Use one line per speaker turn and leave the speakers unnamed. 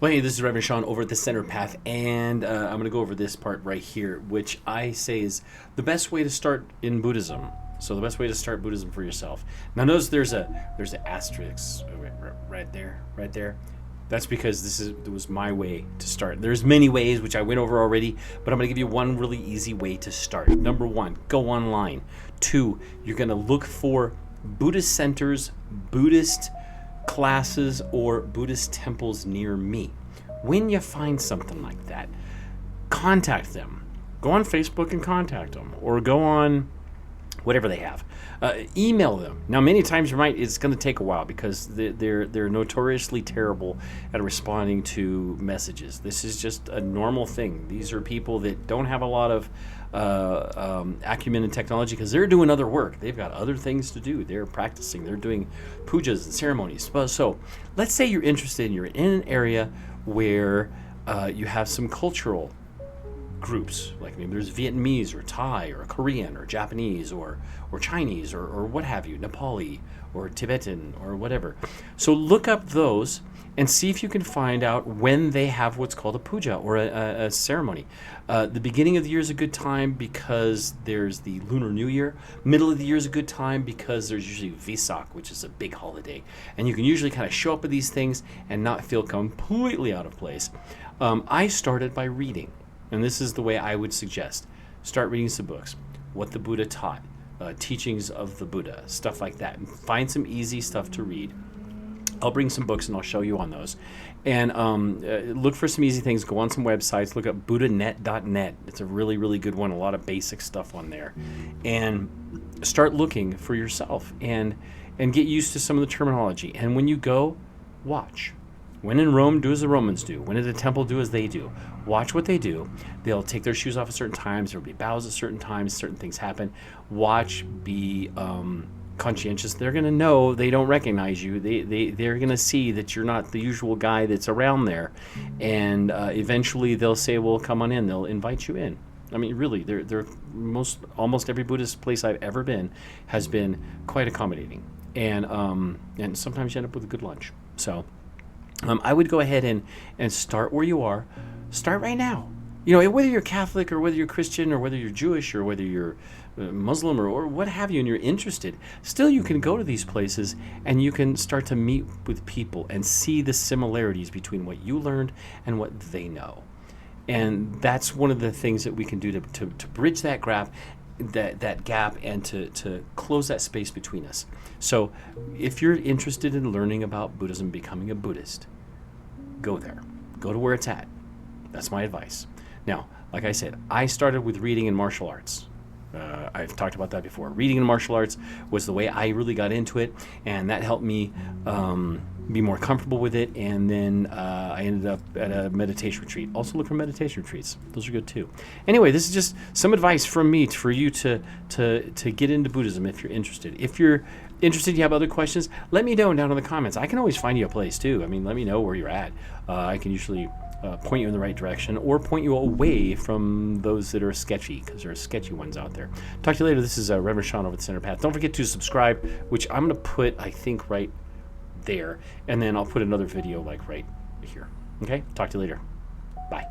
Well, hey, this is Reverend Sean over at the Center Path, and I'm going to go over this part right here, which I say is the best way to start in Buddhism. So the best way to start Buddhism for yourself. Now, notice there's an asterisk right there. That's because it was my way to start. There's many ways, which I went over already, but I'm going to give you one really easy way to start. Number one, go online. 2, you're going to look for Buddhist centers, Buddhist classes, or Buddhist temples near me. When you find something like that, contact them. Go on Facebook and contact them, or go on whatever they have. Email them. Now, many times it's going to take a while because they're notoriously terrible at responding to messages. This is just a normal thing. These are people that don't have a lot of acumen in technology because they're doing other work. They've got other things to do. They're practicing. They're doing pujas and ceremonies. So let's say you're interested and you're in an area where you have some cultural groups, like maybe there's Vietnamese or Thai or Korean or Japanese or Chinese or what have you, Nepali or Tibetan or whatever. So look up those and see if you can find out when they have what's called a puja or a ceremony. The beginning of the year is a good time because there's the Lunar New Year. Middle of the year is a good time because there's usually Vesak, which is a big holiday. And you can usually kind of show up at these things and not feel completely out of place. I started by reading. And this is the way I would suggest. Start reading some books. What the Buddha taught, teachings of the Buddha, stuff like that. And find some easy stuff to read. I'll bring some books and I'll show you on those. And look for some easy things. Go on some websites. Look up buddhanet.net. It's a really, really good one. A lot of basic stuff on there. And start looking for yourself and get used to some of the terminology. And when you go, watch. When in Rome, do as the Romans do. When at a temple, do as they do. Watch what they do. They'll take their shoes off at certain times. There'll be bows at certain times. Certain things happen. Watch. Be conscientious. They're going to know they don't recognize you. They're going to see that you're not the usual guy that's around there. And eventually they'll say, well, come on in. They'll invite you in. I mean, really, almost every Buddhist place I've ever been has been quite accommodating. And sometimes you end up with a good lunch. So I would go ahead and start where you are. Start right now. You know, whether you're Catholic or whether you're Christian or whether you're Jewish or whether you're Muslim or what have you and you're interested, still you can go to these places and you can start to meet with people and see the similarities between what you learned and what they know. And that's one of the things that we can do to bridge that gap. That gap and to close that space between us. So if you're interested in learning about Buddhism, becoming a Buddhist, go there. Go to where it's at. That's my advice. Now, like I said, I started with reading and martial arts. I've talked about that before. Reading and martial arts was the way I really got into it, and that helped me be more comfortable with it. And then I ended up at a meditation retreat. Also look for meditation retreats. Those are good too. Anyway, this is just some advice from me for you to get into Buddhism if you're interested. If you're interested, you have other questions, let me know down in the comments. I can always find you a place too. I mean, let me know where you're at. I can usually point you in the right direction or point you away from those that are sketchy, because there are sketchy ones out there. Talk to you later. This is Reverend Sean over at the Center Path. Don't forget to subscribe, which I'm going to put, I think, right there. And then I'll put another video like right here. Okay? Talk to you later. Bye.